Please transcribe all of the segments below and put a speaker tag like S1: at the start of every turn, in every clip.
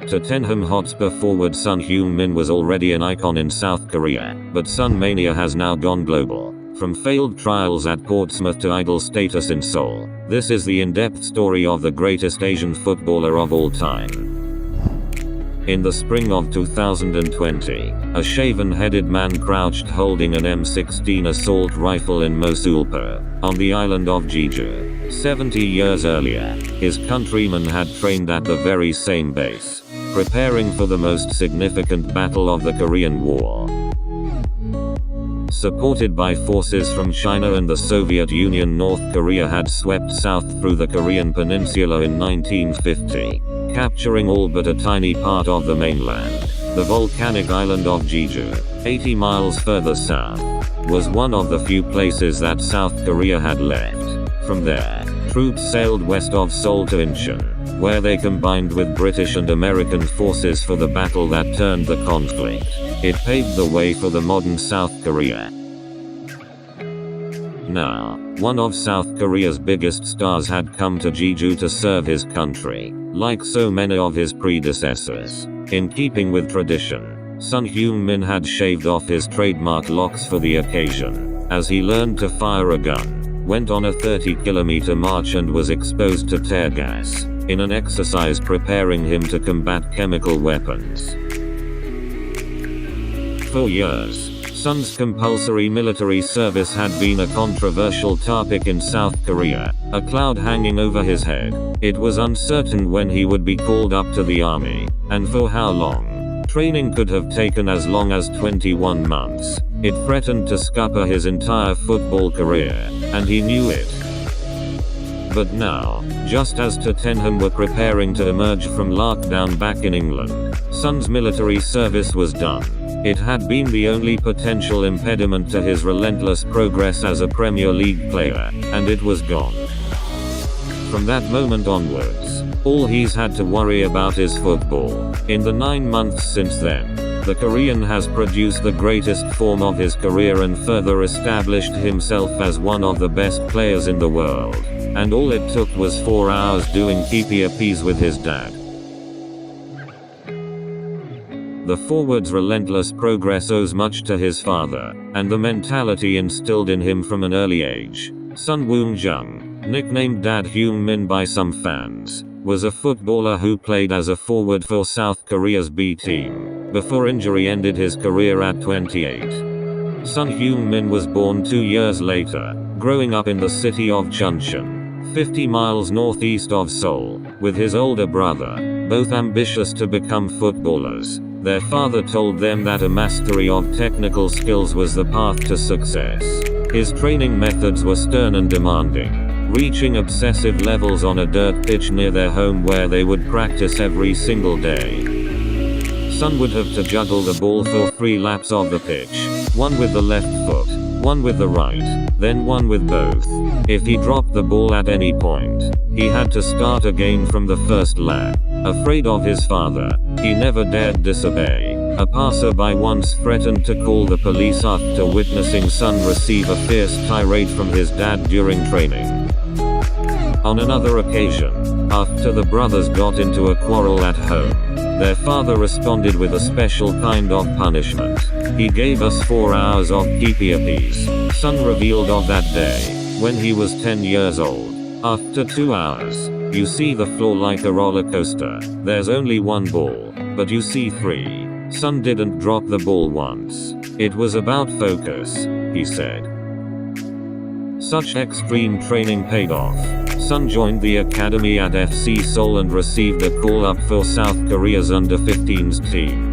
S1: Tottenham Hotspur forward Son Heung-min was already an icon in South Korea, but Son mania has now gone global. From failed trials at Portsmouth to idol status in Seoul, this is the in-depth story of the greatest Asian footballer of all time. In the spring of 2020, a shaven-headed man crouched holding an M16 assault rifle in Mosulpur, on the island of Jeju. 70 years earlier, his countrymen had trained at the very same base, preparing for the most significant battle of the Korean War. Supported by forces from China and the Soviet Union, North Korea had swept south through the Korean peninsula in 1950, capturing all but a tiny part of the mainland. The volcanic island of Jeju, 80 miles further south, was one of the few places that South Korea had left. From there, troops sailed west of Seoul to Incheon, where they combined with British and American forces for the battle that turned the conflict. It paved the way for the modern South Korea. Now, one of South Korea's biggest stars had come to Jeju to serve his country, like so many of his predecessors. In keeping with tradition, Son Heung-min had shaved off his trademark locks for the occasion, as he learned to fire a gun, went on a 30-kilometer march and was exposed to tear gas, in an exercise preparing him to combat chemical weapons. For years, Son's compulsory military service had been a controversial topic in South Korea, a cloud hanging over his head. It was uncertain when he would be called up to the army, and for how long. Training could have taken as long as 21 months. It threatened to scupper his entire football career, and he knew it. But now, just as Tottenham were preparing to emerge from lockdown back in England, Son's military service was done. It had been the only potential impediment to his relentless progress as a Premier League player, and it was gone. From that moment onwards, all he's had to worry about is football. In the 9 months since then, the Korean has produced the greatest form of his career and further established himself as one of the best players in the world. And all it took was 4 hours doing PPAPs with his dad. The forward's relentless progress owes much to his father, and the mentality instilled in him from an early age. Son Woong-jung, nicknamed Dad Heung-min by some fans, was a footballer who played as a forward for South Korea's B team, before injury ended his career at 28. Son Heung-min was born 2 years later, growing up in the city of Chuncheon, 50 miles northeast of Seoul, with his older brother, both ambitious to become footballers. Their father told them that a mastery of technical skills was the path to success. His training methods were stern and demanding, reaching obsessive levels on a dirt pitch near their home where they would practice every single day. Son would have to juggle the ball for 3 laps of the pitch, one with the left foot, one with the right, then one with both. If he dropped the ball at any point, he had to start again from the first lap. Afraid of his father, he never dared disobey. A passerby once threatened to call the police after witnessing Son receive a fierce tirade from his dad during training. On another occasion, after the brothers got into a quarrel at home, their father responded with a special kind of punishment. He gave us 4 hours of PPAPs, Son revealed of that day, when he was 10 years old. After 2 hours, you see the floor like a roller coaster. There's only 1 ball, but you see 3. Son didn't drop the ball once. It was about focus, he said. Such extreme training paid off. Son joined the academy at FC Seoul and received a call-up for South Korea's under-15s team.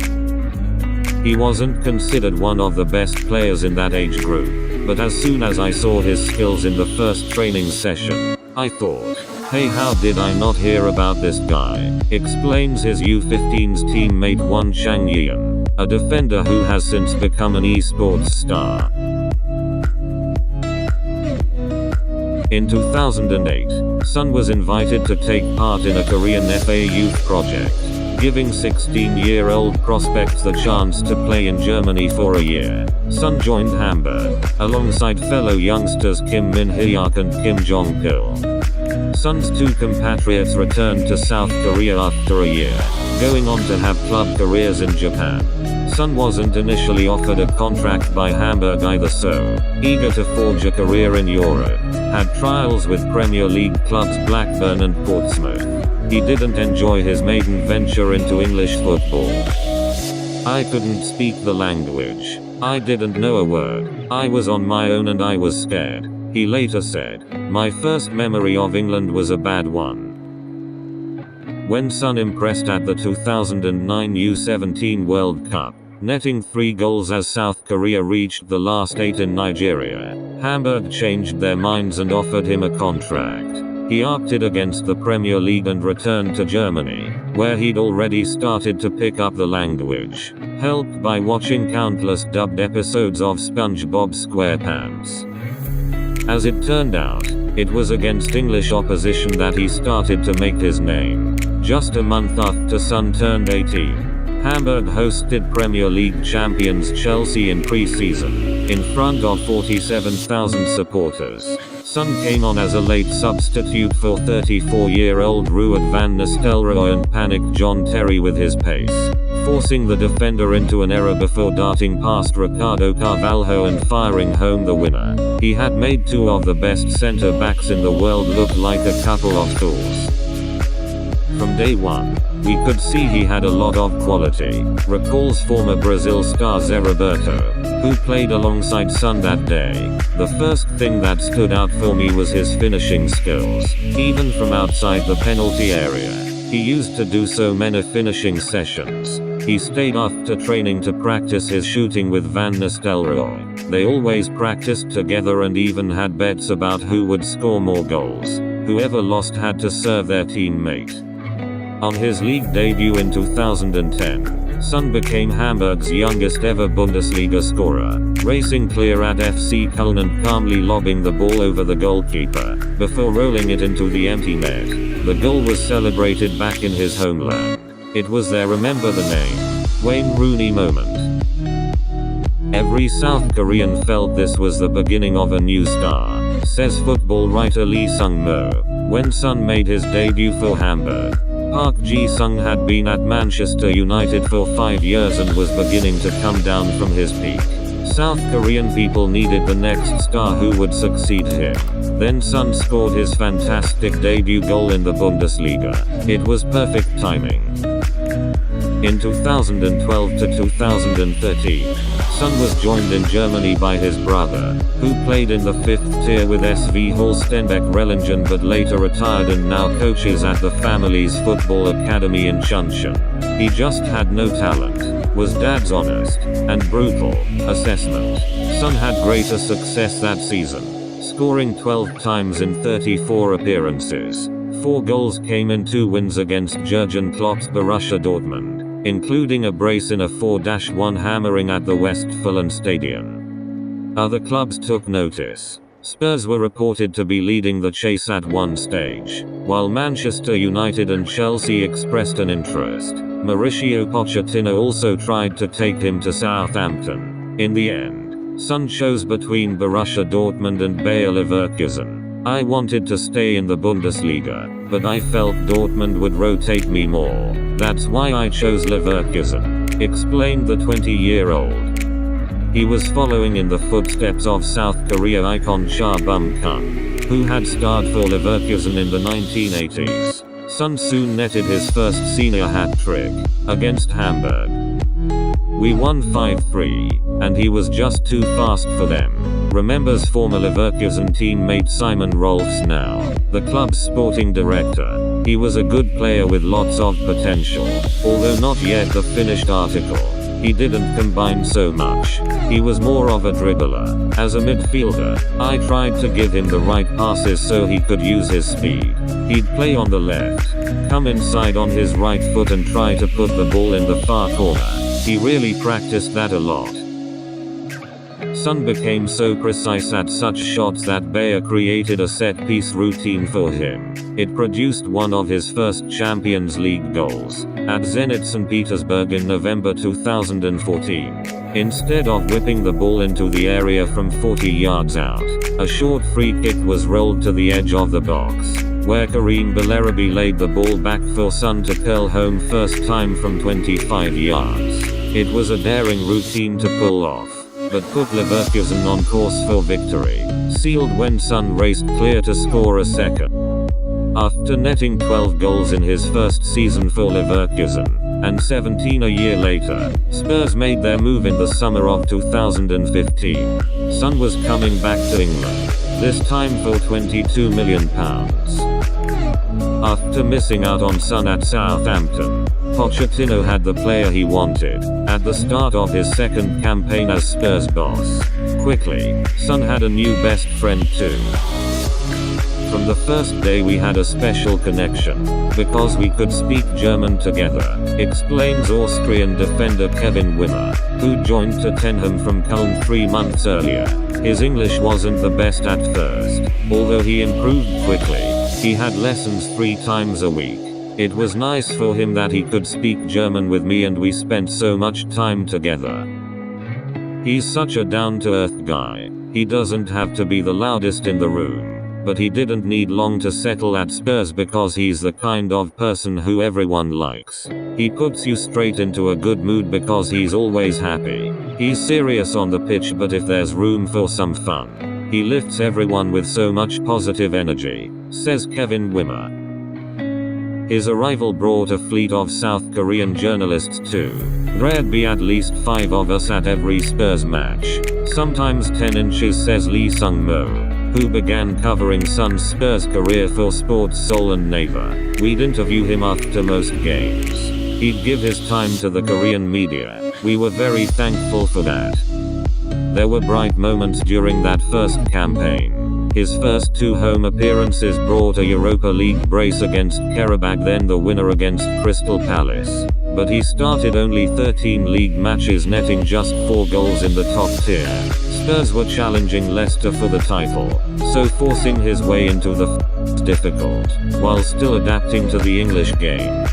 S1: He wasn't considered one of the best players in that age group, but as soon as I saw his skills in the first training session, I thought, hey, how did I not hear about this guy? Explains his U15's teammate Won Chang-yeon, a defender who has since become an esports star. In 2008, Son was invited to take part in a Korean FA youth project, giving 16-year-old prospects the chance to play in Germany for a year. Son joined Hamburg, alongside fellow youngsters Kim Min-hyuk and Kim Jong-pil. Son's 2 compatriots returned to South Korea after a year. going on to have club careers in Japan. Son wasn't initially offered a contract by Hamburg either, so, eager to forge a career in Europe, had trials with Premier League clubs Blackburn and Portsmouth. He didn't enjoy his maiden venture into English football. I couldn't speak the language. I didn't know a word. I was on my own and I was scared, he later said. My first memory of England was a bad one. When Son impressed at the 2009 U17 World Cup, netting 3 goals as South Korea reached the last 8 in Nigeria, Hamburg changed their minds and offered him a contract. He opted against the Premier League and returned to Germany, where he'd already started to pick up the language, helped by watching countless dubbed episodes of SpongeBob SquarePants. As it turned out, it was against English opposition that he started to make his name. Just a month after Son turned 18, Hamburg hosted Premier League champions Chelsea in pre-season, in front of 47,000 supporters. Son came on as a late substitute for 34-year-old Ruud van Nistelrooy and panicked John Terry with his pace, forcing the defender into an error before darting past Ricardo Carvalho and firing home the winner. He had made 2 of the best centre-backs in the world look like a couple of fools. From day one, we could see he had a lot of quality, recalls former Brazil star Zé Roberto, who played alongside Son that day. The first thing that stood out for me was his finishing skills, even from outside the penalty area. He used to do so many finishing sessions. He stayed after training to practice his shooting with Van Nistelrooy. They always practiced together and even had bets about who would score more goals. Whoever lost had to serve their teammate. On his league debut in 2010, Son became Hamburg's youngest ever Bundesliga scorer, racing clear at FC Köln and calmly lobbing the ball over the goalkeeper, before rolling it into the empty net. The goal was celebrated back in his homeland. It was their remember the name, Wayne Rooney moment. Every South Korean felt this was the beginning of a new star, says football writer Lee Sung-mo. When Son made his debut for Hamburg, Park Ji-sung had been at Manchester United for 5 years and was beginning to come down from his peak. South Korean people needed the next star who would succeed him. Then Son scored his fantastic debut goal in the Bundesliga. It was perfect timing. In 2012 to 2013, Son was joined in Germany by his brother, who played in the 5th tier with SV Holstenbeck-Rellingen but later retired and now coaches at the family's football academy in Chuncheon. He just had no talent, was Dad's honest and brutal assessment. Son had greater success that season, scoring 12 times in 34 appearances. 4 goals came in 2 wins against Jurgen Klopp's Borussia Dortmund, including a brace in a 4-1 hammering at the Westfalen Stadion. Other clubs took notice. Spurs were reported to be leading the chase at one stage, while Manchester United and Chelsea expressed an interest. Mauricio Pochettino also tried to take him to Southampton. In the end, Son chose between Borussia Dortmund and Bayer Leverkusen. I wanted to stay in the Bundesliga, but I felt Dortmund would rotate me more. That's why I chose Leverkusen, explained the 20-year-old. He was following in the footsteps of South Korea icon Cha Bum-kun, who had starred for Leverkusen in the 1980s. Son soon netted his first senior hat-trick, against Hamburg. We won 5-3, and he was just too fast for them, remembers former Leverkusen teammate Simon Rolfs, now the club's sporting director. He was a good player with lots of potential, although not yet the finished article. He didn't combine so much. He was more of a dribbler. As a midfielder, I tried to give him the right passes so he could use his speed. He'd play on the left, come inside on his right foot and try to put the ball in the far corner. He really practiced that a lot. Son became so precise at such shots that Bayer created a set-piece routine for him. It produced one of his first Champions League goals, at Zenit St. Petersburg in November 2014. Instead of whipping the ball into the area from 40 yards out, a short free kick was rolled to the edge of the box. where Kareem Bellarabi laid the ball back for Son to curl home first time from 25 yards. It was a daring routine to pull off, but put Leverkusen on course for victory, sealed when Son raced clear to score a second. After netting 12 goals in his first season for Leverkusen, and 17 a year later, Spurs made their move in the summer of 2015. Son was coming back to England, this time for £22 million. After missing out on Son at Southampton, Pochettino had the player he wanted, at the start of his second campaign as Spurs boss. Quickly, Son had a new best friend too. From the first day we had a special connection, because we could speak German together, explains Austrian defender Kevin Wimmer, who joined Tottenham from Köln 3 months earlier. His English wasn't the best at first, although he improved quickly. He had lessons 3 times a week. It was nice for him that he could speak German with me and we spent so much time together. He's such a down-to-earth guy. He doesn't have to be the loudest in the room. But he didn't need long to settle at Spurs because he's the kind of person who everyone likes. He puts you straight into a good mood because he's always happy. He's serious on the pitch, but if there's room for some fun, he lifts everyone with so much positive energy, says Kevin Wimmer. His arrival brought a fleet of South Korean journalists too. There'd be at least 5 of us at every Spurs match. Sometimes 10 inches, says Lee Sung-mo, who began covering Son's Spurs career for Sports Seoul and Naver. We'd interview him after most games. He'd give his time to the Korean media. We were very thankful for that. There were bright moments during that first campaign. His first 2 home appearances brought a Europa League brace against Karabakh, then the winner against Crystal Palace. But he started only 13 league matches, netting just 4 goals in the top tier. Spurs were challenging Leicester for the title, so forcing his way into the difficult, while still adapting to the English game.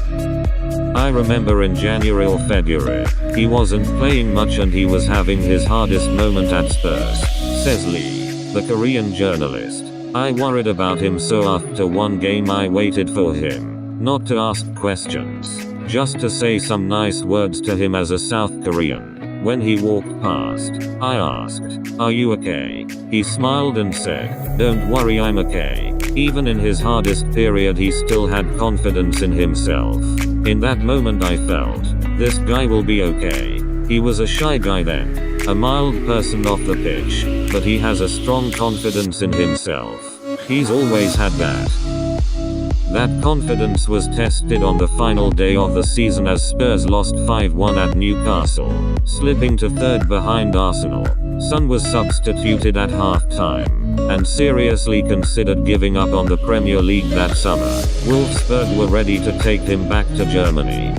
S1: I remember in January or February, he wasn't playing much and he was having his hardest moment at Spurs, says Lee, the Korean journalist. I worried about him, so after one game I waited for him, not to ask questions, just to say some nice words to him as a South Korean. When he walked past, I asked, "Are you okay?" He smiled and said, "Don't worry, I'm okay." Even in his hardest period he still had confidence in himself. In that moment I felt, this guy will be okay. He was a shy guy then, a mild person off the pitch, but he has a strong confidence in himself. He's always had that. That confidence was tested on the final day of the season as Spurs lost 5-1 at Newcastle, slipping to 3rd behind Arsenal. Son was substituted at half-time, and seriously considered giving up on the Premier League that summer. Wolfsburg were ready to take him back to Germany.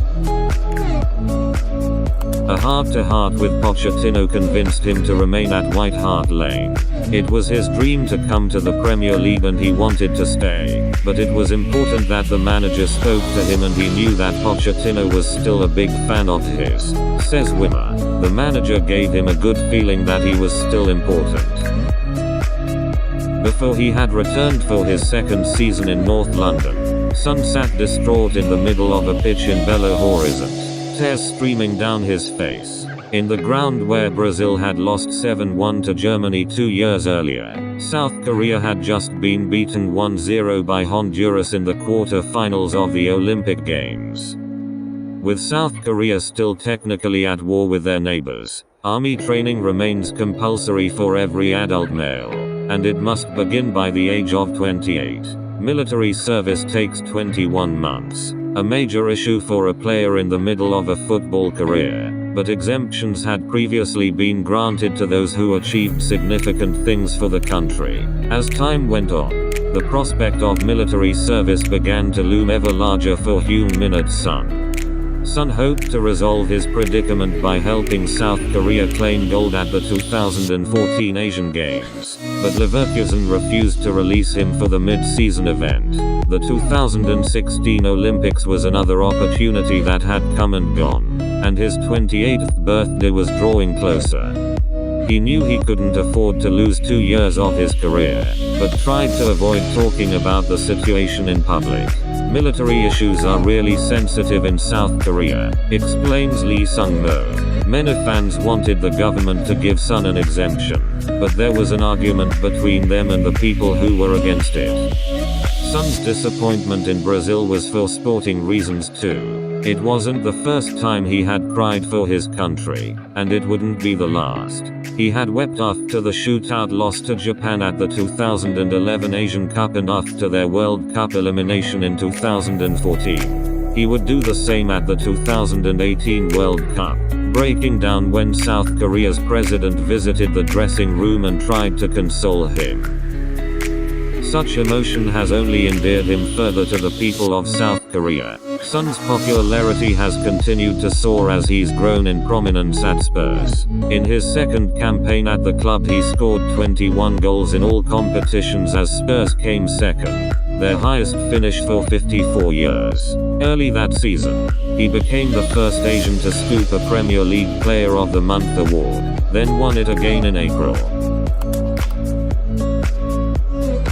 S1: A heart-to-heart with Pochettino convinced him to remain at White Hart Lane. It was his dream to come to the Premier League and he wanted to stay, but it was important that the manager spoke to him and he knew that Pochettino was still a big fan of his, says Wimmer. The manager gave him a good feeling that he was still important. Before he had returned for his second season in North London, Son sat distraught in the middle of a pitch in Belo Horizonte, tears streaming down his face. In the ground where Brazil had lost 7-1 to Germany 2 years earlier, South Korea had just been beaten 1-0 by Honduras in the quarter-finals of the Olympic Games. With South Korea still technically at war with their neighbors, army training remains compulsory for every adult male, and it must begin by the age of 28. Military service takes 21 months. A major issue for a player in the middle of a football career, but exemptions had previously been granted to those who achieved significant things for the country. As time went on, the prospect of military service began to loom ever larger for Heung Min Son. Son hoped to resolve his predicament by helping South Korea claim gold at the 2014 Asian Games, but Leverkusen refused to release him for the mid-season event. The 2016 Olympics was another opportunity that had come and gone, and his 28th birthday was drawing closer. He knew he couldn't afford to lose 2 years of his career, but tried to avoid talking about the situation in public. Military issues are really sensitive in South Korea, explains Lee Sung-mo. Many fans wanted the government to give Son an exemption, but there was an argument between them and the people who were against it. Son's disappointment in Brazil was for sporting reasons too. It wasn't the first time he had cried for his country, and it wouldn't be the last. He had wept after the shootout loss to Japan at the 2011 Asian Cup and after their World Cup elimination in 2014. He would do the same at the 2018 World Cup, breaking down when South Korea's president visited the dressing room and tried to console him. Such emotion has only endeared him further to the people of South Korea. Son's popularity has continued to soar as he's grown in prominence at Spurs. In his second campaign at the club he scored 21 goals in all competitions as Spurs came second, their highest finish for 54 years. Early that season, he became the first Asian to scoop a Premier League Player of the Month award, then won it again in April.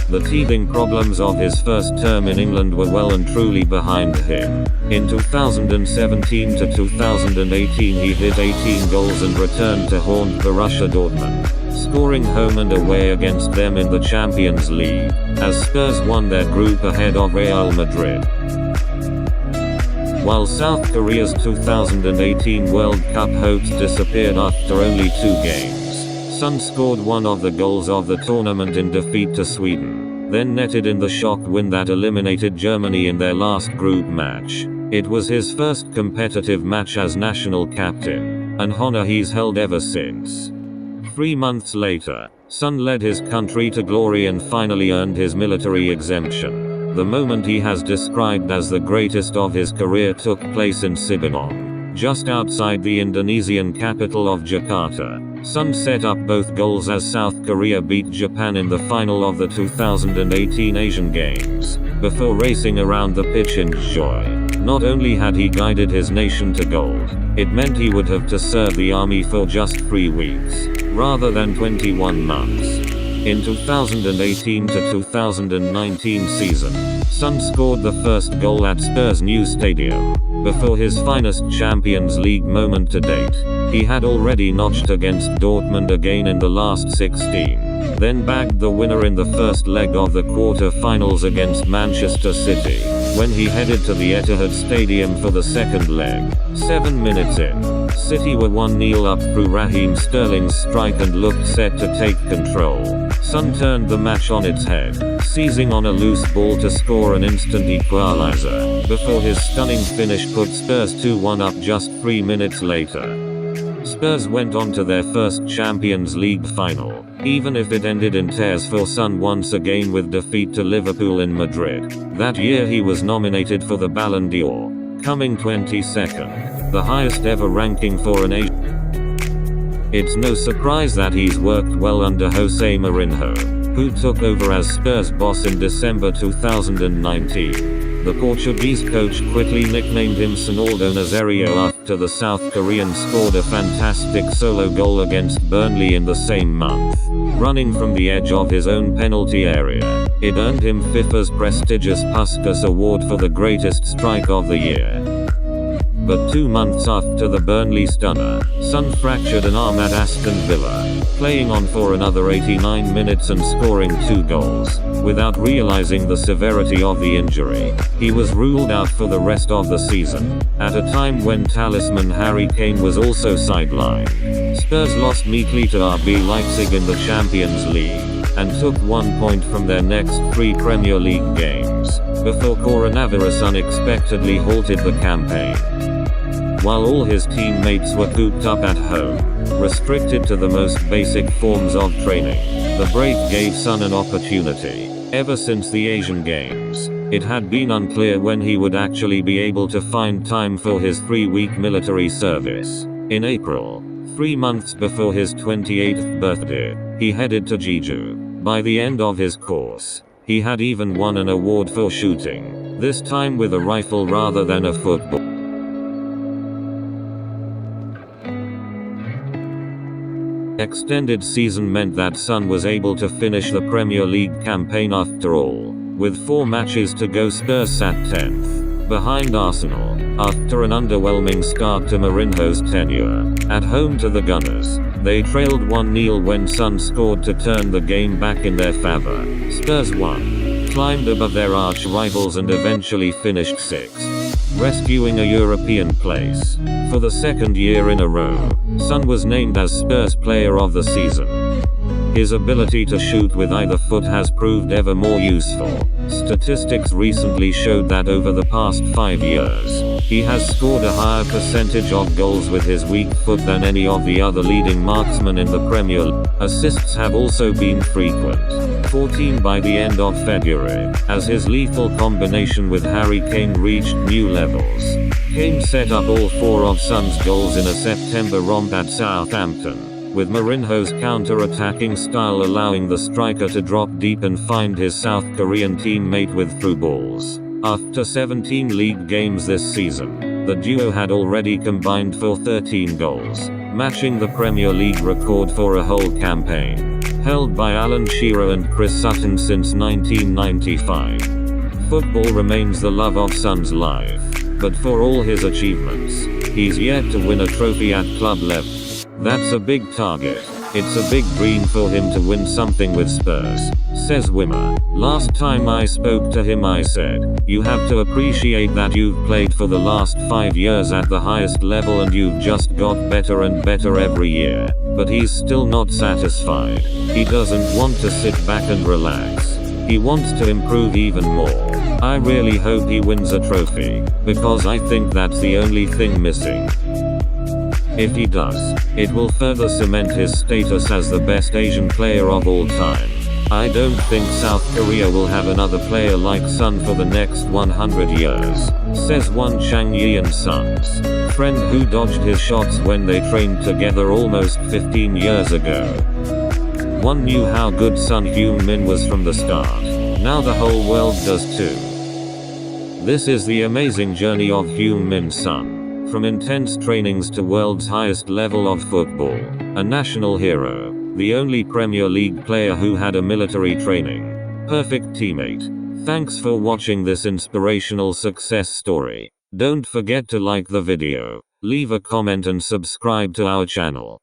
S1: The teething problems of his first term in England were well and truly behind him. In 2017 to 2018 he hit 18 goals and returned to haunt Borussia Dortmund, scoring home and away against them in the Champions League, as Spurs won their group ahead of Real Madrid. While South Korea's 2018 World Cup hopes disappeared after only 2 games, Son scored one of the goals of the tournament in defeat to Sweden, then netted in the shock win that eliminated Germany in their last group match. It was his first competitive match as national captain, an honor he's held ever since. 3 months later, Son led his country to glory and finally earned his military exemption. The moment he has described as the greatest of his career took place in Sibinong, just outside the Indonesian capital of Jakarta. Son set up both goals as South Korea beat Japan in the final of the 2018 Asian Games, before racing around the pitch in joy. Not only had he guided his nation to gold, it meant he would have to serve the army for just 3 weeks, rather than 21 months. In 2018 to 2019 season, Son scored the first goal at Spurs' new stadium, before his finest Champions League moment to date. He had already notched against Dortmund again in the last 16, then bagged the winner in the first leg of the quarter-finals against Manchester City, when he headed to the Etihad Stadium for the second leg. 7 minutes in, City were 1-0 up through Raheem Sterling's strike and looked set to take control. Son turned the match on its head, seizing on a loose ball to score an instant equalizer, before his stunning finish put Spurs 2-1 up just 3 minutes later. Spurs went on to their first Champions League final, even if it ended in tears for Son once again with defeat to Liverpool in Madrid. That year he was nominated for the Ballon d'Or, coming 22nd, the highest ever ranking for an Asian. It's no surprise that he's worked well under Jose Mourinho, who took over as Spurs boss in December 2019. The Portuguese coach quickly nicknamed him Sonaldo Nazario after the South Korean scored a fantastic solo goal against Burnley in the same month, running from the edge of his own penalty area. It earned him FIFA's prestigious Puskas Award for the greatest strike of the year. But 2 months after the Burnley stunner, Son fractured an arm at Aston Villa, playing on for another 89 minutes and scoring 2 goals. Without realizing the severity of the injury, he was ruled out for the rest of the season, at a time when talisman Harry Kane was also sidelined. Spurs lost meekly to RB Leipzig in the Champions League, and took 1 point from their next 3 Premier League games, before coronavirus unexpectedly halted the campaign. While all his teammates were cooped up at home, restricted to the most basic forms of training, the break gave Son an opportunity. Ever since the Asian Games, it had been unclear when he would actually be able to find time for his 3-week military service. In April, 3 months before his 28th birthday, he headed to Jeju. By the end of his course, he had even won an award for shooting, this time with a rifle rather than a football. extended season meant that Son was able to finish the Premier League campaign after all. With 4 matches to go, Spurs sat 10th, behind Arsenal, after an underwhelming start to Mourinho's tenure. At home to the Gunners, they trailed 1-0 when Son scored to turn the game back in their favour. Spurs won, climbed above their arch-rivals and eventually finished 6th, rescuing a European place. For the 2nd year in a row, Son was named as Spurs Player of the Season. His ability to shoot with either foot has proved ever more useful. Statistics recently showed that over the past 5 years, he has scored a higher percentage of goals with his weak foot than any of the other leading marksmen in the Premier League. Assists have also been frequent, 14 by the end of February, as his lethal combination with Harry Kane reached new levels. Kane set up all 4 of Son's goals in a September romp at Southampton, with Mourinho's counter-attacking style allowing the striker to drop deep and find his South Korean teammate with through balls. After 17 league games this season, the duo had already combined for 13 goals, matching the Premier League record for a whole campaign, held by Alan Shearer and Chris Sutton since 1995. Football remains the love of Son's life, but for all his achievements, he's yet to win a trophy at club level. That's a big target. It's a big dream for him to win something with Spurs, says Wimmer. Last time I spoke to him I said, you have to appreciate that you've played for the last 5 years at the highest level and you've just got better and better every year. But he's still not satisfied. He doesn't want to sit back and relax. He wants to improve even more. I really hope he wins a trophy, because I think that's the only thing missing. If he does, it will further cement his status as the best Asian player of all time. I don't think South Korea will have another player like Son for the next 100 years, says one Chang Yi and Son's friend who dodged his shots when they trained together almost 15 years ago. One knew how good Son Heung Min was from the start. Now the whole world does too. This is the amazing journey of Heung Min Son. From intense trainings to world's highest level of football, a national hero, the only Premier League player who had a military training, perfect teammate. Thanks for watching this inspirational success story. Don't forget to like the video, leave a comment and subscribe to our channel.